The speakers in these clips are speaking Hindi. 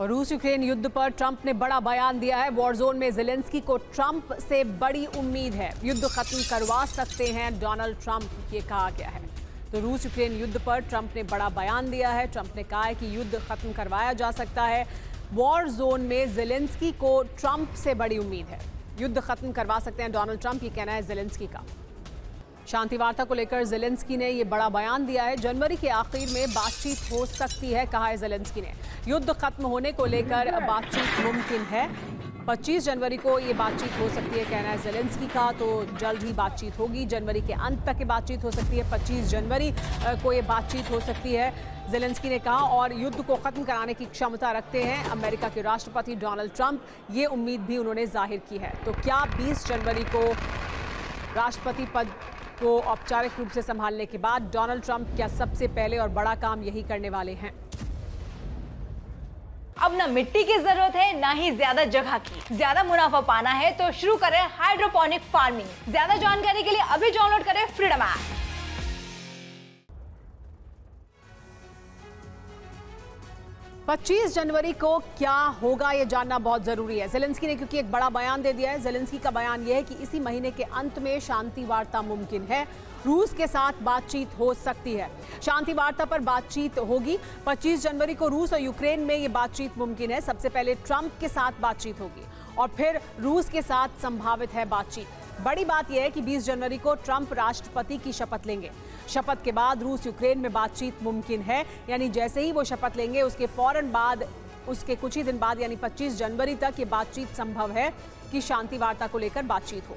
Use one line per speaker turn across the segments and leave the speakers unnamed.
और रूस यूक्रेन युद्ध पर ट्रंप ने बड़ा बयान दिया है। वॉर जोन में ज़ेलेंस्की को ट्रंप से बड़ी उम्मीद है, युद्ध खत्म करवा सकते हैं डोनाल्ड ट्रंप, ये कहा गया है। तो रूस यूक्रेन युद्ध पर ट्रंप ने बड़ा बयान दिया है। ट्रंप ने कहा है कि युद्ध खत्म करवाया जा सकता है। वॉर जोन में ज़ेलेंस्की को ट्रंप से बड़ी उम्मीद है, युद्ध खत्म करवा सकते हैं डोनाल्ड ट्रंप, ये कहना है ज़ेलेंस्की का। शांति वार्ता को लेकर ज़ेलेंस्की ने ये बड़ा बयान दिया है। जनवरी के आखिर में बातचीत हो सकती है, कहा है ज़ेलेंस्की ने। युद्ध खत्म होने को लेकर बातचीत मुमकिन है। 25 जनवरी को ये बातचीत हो सकती है, कहना है ज़ेलेंस्की का। तो जल्द ही बातचीत होगी, जनवरी के अंत तक ये बातचीत हो सकती है। 25 जनवरी को ये बातचीत हो सकती है, ज़ेलेंस्की ने कहा। और युद्ध को खत्म कराने की क्षमता रखते हैं अमेरिका के राष्ट्रपति डोनाल्ड ट्रंप, ये उम्मीद भी उन्होंने जाहिर की है। तो क्या 20 जनवरी को राष्ट्रपति पद को औपचारिक रूप से संभालने के बाद डोनाल्ड ट्रंप क्या सबसे पहले और बड़ा काम यही करने वाले हैं?
अब ना मिट्टी की जरूरत है, ना ही ज्यादा जगह की। ज्यादा मुनाफा पाना है तो शुरू करें हाइड्रोपोनिक फार्मिंग। ज्यादा जानकारी के लिए अभी डाउनलोड करें फ्रीडम ऐप।
25 जनवरी को क्या होगा ये जानना बहुत जरूरी है। ज़ेलेंस्की ने क्योंकि एक बड़ा बयान दे दिया है। ज़ेलेंस्की का बयान यह है कि इसी महीने के अंत में शांति वार्ता मुमकिन है, रूस के साथ बातचीत हो सकती है। शांति वार्ता पर बातचीत होगी। 25 जनवरी को रूस और यूक्रेन में ये बातचीत मुमकिन है। सबसे पहले ट्रंप के साथ बातचीत होगी और फिर रूस के साथ संभावित है बातचीत। बड़ी बात यह है कि 20 जनवरी को ट्रंप राष्ट्रपति की शपथ लेंगे। शपथ के बाद रूस यूक्रेन में बातचीत मुमकिन है, यानी जैसे ही वो शपथ लेंगे उसके फौरन बाद, उसके कुछ ही दिन बाद, यानी 25 जनवरी तक ये बातचीत संभव है कि शांति वार्ता को लेकर बातचीत हो।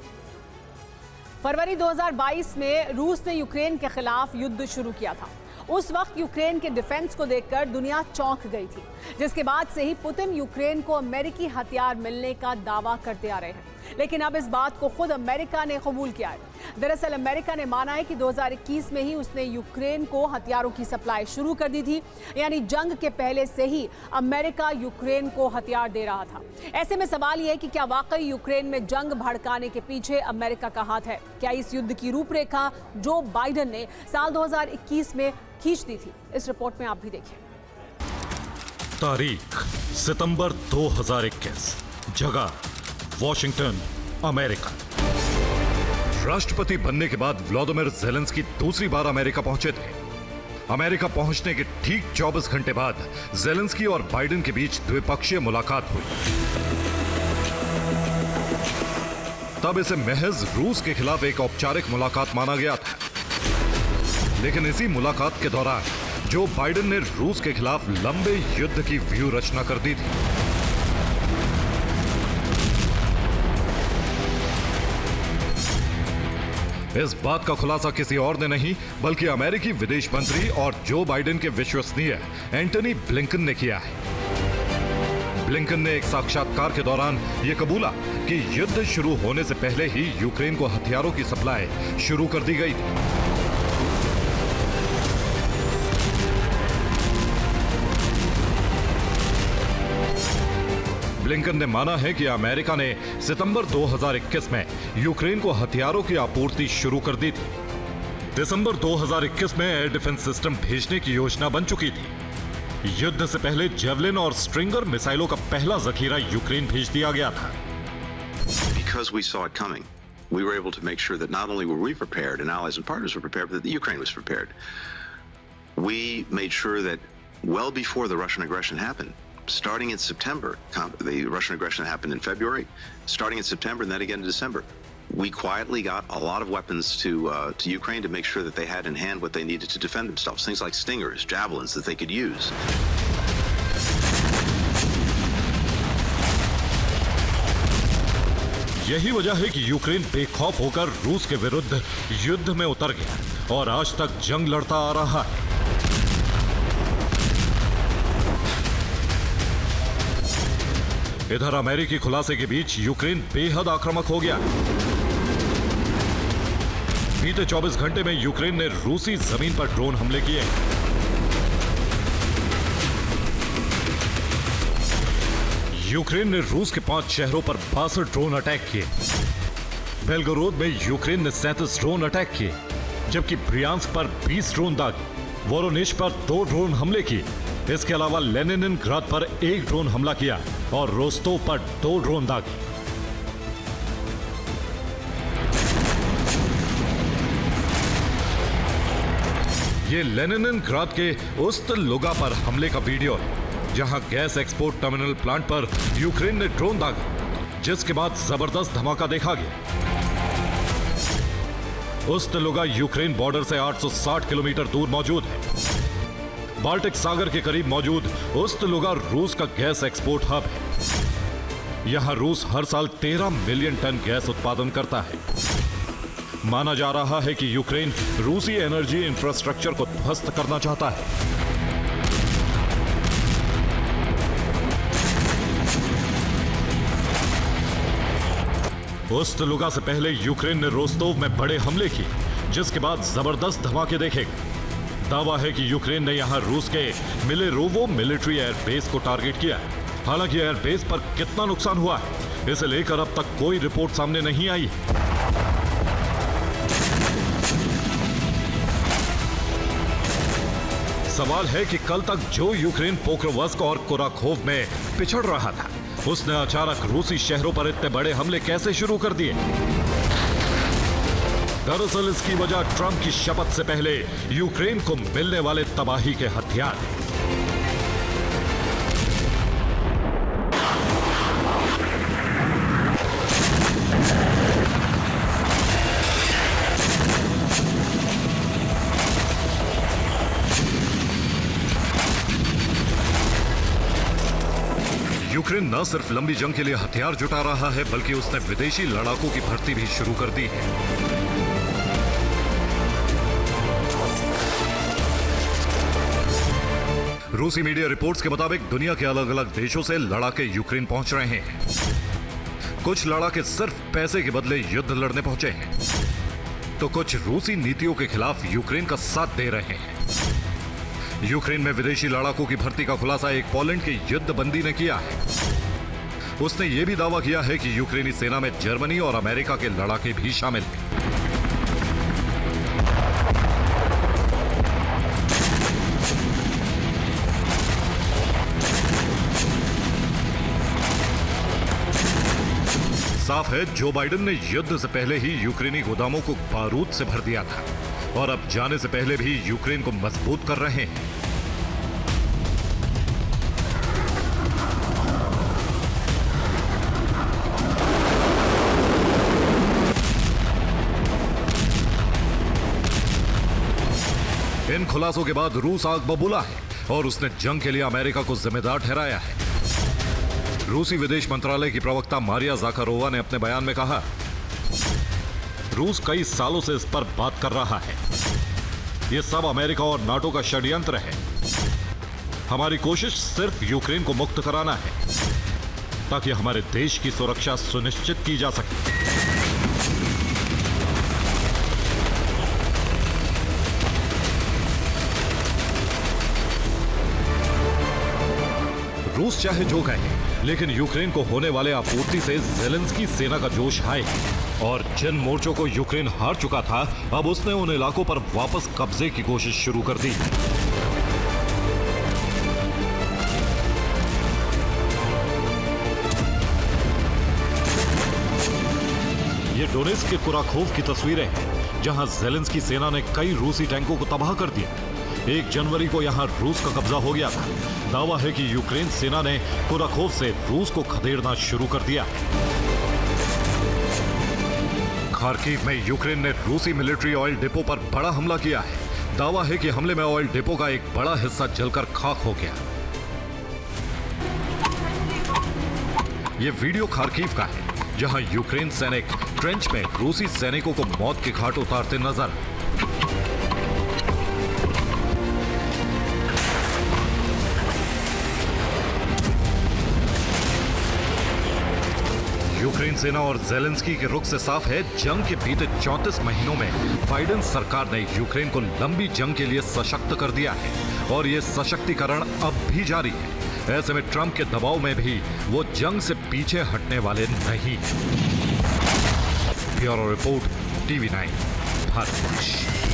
फरवरी 2022 में रूस ने यूक्रेन के खिलाफ युद्ध शुरू किया था। उस वक्त यूक्रेन के डिफेंस को देखकर दुनिया चौंक गई थी, जिसके बाद से ही पुतिन यूक्रेन को अमेरिकी हथियार मिलने का दावा करते आ रहे हैं। लेकिन अब इस बात को खुद अमेरिका ने कबूल किया है। दरअसल अमेरिका ने माना है कि 2021 में ही उसने यूक्रेन को हथियारों की सप्लाई शुरू कर दी थी, यानी जंग के पहले से ही अमेरिका यूक्रेन को हथियार दे रहा था। ऐसे में सवाल यह है कि क्या वाकई यूक्रेन में जंग भड़काने के पीछे अमेरिका का हाथ है? क्या इस युद्ध की रूपरेखा जो बाइडेन ने साल 2021 में खींच दी थी? इस रिपोर्ट में आप भी देखिए।
तारीख सितंबर 2021, जगह वॉशिंगटन, अमेरिका। राष्ट्रपति बनने के बाद व्लादिमीर ज़ेलेंस्की दूसरी बार अमेरिका पहुंचे थे। अमेरिका पहुंचने के ठीक 24 घंटे बाद ज़ेलेंस्की और बाइडेन के बीच द्विपक्षीय मुलाकात हुई। तब इसे महज रूस के खिलाफ एक औपचारिक मुलाकात माना गया था। लेकिन इसी मुलाकात के दौरान जो बाइडेन ने रूस के खिलाफ लंबे युद्ध की व्यूह रचना कर दी थी। इस बात का खुलासा किसी और ने नहीं बल्कि अमेरिकी विदेश मंत्री और जो बाइडेन के विश्वसनीय एंटनी ब्लिंकन ने किया है। ब्लिंकन ने एक साक्षात्कार के दौरान यह कबूला कि युद्ध शुरू होने से पहले ही यूक्रेन को हथियारों की सप्लाई शुरू कर दी गई थी। ब्लिंकन ने माना है कि अमेरिका ने सितंबर 2021 में यूक्रेन को हथियारों की आपूर्ति शुरू कर दी थी। दिसंबर 2021 में एयर डिफेंस सिस्टम भेजने की योजना बन चुकी थी। युद्ध से पहले जेवलिन और स्ट्रिंगर मिसाइलों का पहला जखीरा यूक्रेन भेज दिया गया था।
Because we saw it coming, we were able to make sure that not only were we prepared and allies and partners were prepared, but that the Ukraine was prepared. We made sure that well before the Russian aggression happened, starting in September, the Russian aggression happened in February, starting in September and then again in December, we quietly got a lot of weapons to Ukraine to make sure that they had in hand what they needed to defend themselves. Things like Stingers, javelins that they could use.
यही वजह है कि यूक्रेन बेखौफ होकर रूस के विरुद्ध युद्ध में उतर गया और आज तक जंग लड़ता आ रहा है। इधर अमेरिकी खुलासे के बीच यूक्रेन बेहद आक्रामक हो गया। बीते 24 घंटे में यूक्रेन ने रूसी जमीन पर ड्रोन हमले किए। यूक्रेन ने रूस के 5 शहरों पर 62 ड्रोन अटैक किए। बेलगोरोद में यूक्रेन ने 37 ड्रोन अटैक किए, जबकि ब्रियांस्क पर 20 ड्रोन दागे। वोरोनिश पर 2 ड्रोन हमले किए इसके अलावा लेनिनग्राद पर एक ड्रोन हमला किया और रोस्तोव पर 2 ड्रोन दागे। ये लेनिनग्राद के उस्त-लुगा पर हमले का वीडियो है, जहां गैस एक्सपोर्ट टर्मिनल प्लांट पर यूक्रेन ने ड्रोन दागा, जिसके बाद जबरदस्त धमाका देखा गया। उस्त-लुगा यूक्रेन बॉर्डर से 860 किलोमीटर दूर मौजूद है। बाल्टिक सागर के करीब मौजूद उस्त-लुगा रूस का गैस एक्सपोर्ट हब है। यहां रूस हर साल 13 मिलियन टन गैस उत्पादन करता है। माना जा रहा है कि यूक्रेन रूसी एनर्जी इंफ्रास्ट्रक्चर को ध्वस्त करना चाहता है। उस्त-लुगा से पहले यूक्रेन ने रोस्तोव में बड़े हमले किए, जिसके बाद जबरदस्त धमाके देखे गए। दावा है कि यूक्रेन ने यहां रूस के मिलेरोवो मिलिट्री एयरबेस को टारगेट किया है। हालांकि एयरबेस पर कितना नुकसान हुआ है, इसे लेकर अब तक कोई रिपोर्ट सामने नहीं आई है। सवाल है कि कल तक जो यूक्रेन पोक्रोवस्क और कुराखोव में पिछड़ रहा था, उसने अचानक रूसी शहरों पर इतने बड़े हमले कैसे शुरू कर दिए। दरअसल इसकी वजह ट्रंप की शपथ से पहले यूक्रेन को मिलने वाले तबाही के हथियार हैं। यूक्रेन न सिर्फ लंबी जंग के लिए हथियार जुटा रहा है, बल्कि उसने विदेशी लड़ाकों की भर्ती भी शुरू कर दी है। रूसी मीडिया रिपोर्ट्स के मुताबिक दुनिया के अलग अलग देशों से लड़ाके यूक्रेन पहुंच रहे हैं। कुछ लड़ाके सिर्फ पैसे के बदले युद्ध लड़ने पहुंचे हैं, तो कुछ रूसी नीतियों के खिलाफ यूक्रेन का साथ दे रहे हैं। यूक्रेन में विदेशी लड़ाकों की भर्ती का खुलासा एक पोलैंड के युद्ध बंदी ने किया है। उसने यह भी दावा किया है कि यूक्रेनी सेना में जर्मनी और अमेरिका के लड़ाके भी शामिल हैं। साफ है, जो बाइडेन ने युद्ध से पहले ही यूक्रेनी गोदामों को बारूद से भर दिया था और अब जाने से पहले भी यूक्रेन को मजबूत कर रहे हैं। इन खुलासों के बाद रूस आग बबूला है और उसने जंग के लिए अमेरिका को जिम्मेदार ठहराया है। रूसी विदेश मंत्रालय की प्रवक्ता मारिया ज़ाखारोवा ने अपने बयान में कहा, रूस कई सालों से इस पर बात कर रहा है। यह सब अमेरिका और नाटो का षड्यंत्र है। हमारी कोशिश सिर्फ यूक्रेन को मुक्त कराना है, ताकि हमारे देश की सुरक्षा सुनिश्चित की जा सके। रूस चाहे जो कहे, लेकिन यूक्रेन को होने वाले आपूर्ति से ज़ेलेंस्की सेना का जोश हाई है और जिन मोर्चों को यूक्रेन हार चुका था, अब उसने उन इलाकों पर वापस कब्जे की कोशिश शुरू कर दी। ये डोनेत्स्क के कुराखोव की तस्वीरें हैं, जहां ज़ेलेंस्की सेना ने कई रूसी टैंकों को तबाह कर दिया। 1 जनवरी को यहां रूस का कब्जा हो गया था। दावा है कि यूक्रेन सेना ने कुराखोव से रूस को खदेड़ना शुरू कर दिया। खार्किव में यूक्रेन ने रूसी मिलिट्री ऑयल डिपो पर बड़ा हमला किया है। दावा है कि हमले में ऑयल डिपो का एक बड़ा हिस्सा जलकर खाक हो गया। यह वीडियो खार्किव का है, जहां यूक्रेन सैनिक ट्रेंच में रूसी सैनिकों को मौत के घाट उतारते नजर। यूक्रेन सेना और ज़ेलेंस्की के रुख से साफ है, जंग के बीते 34 महीनों में बाइडेन सरकार ने यूक्रेन को लंबी जंग के लिए सशक्त कर दिया है और ये सशक्तिकरण अब भी जारी है। ऐसे में ट्रंप के दबाव में भी वो जंग से पीछे हटने वाले नहीं। Bureau report, TV9 Bharat.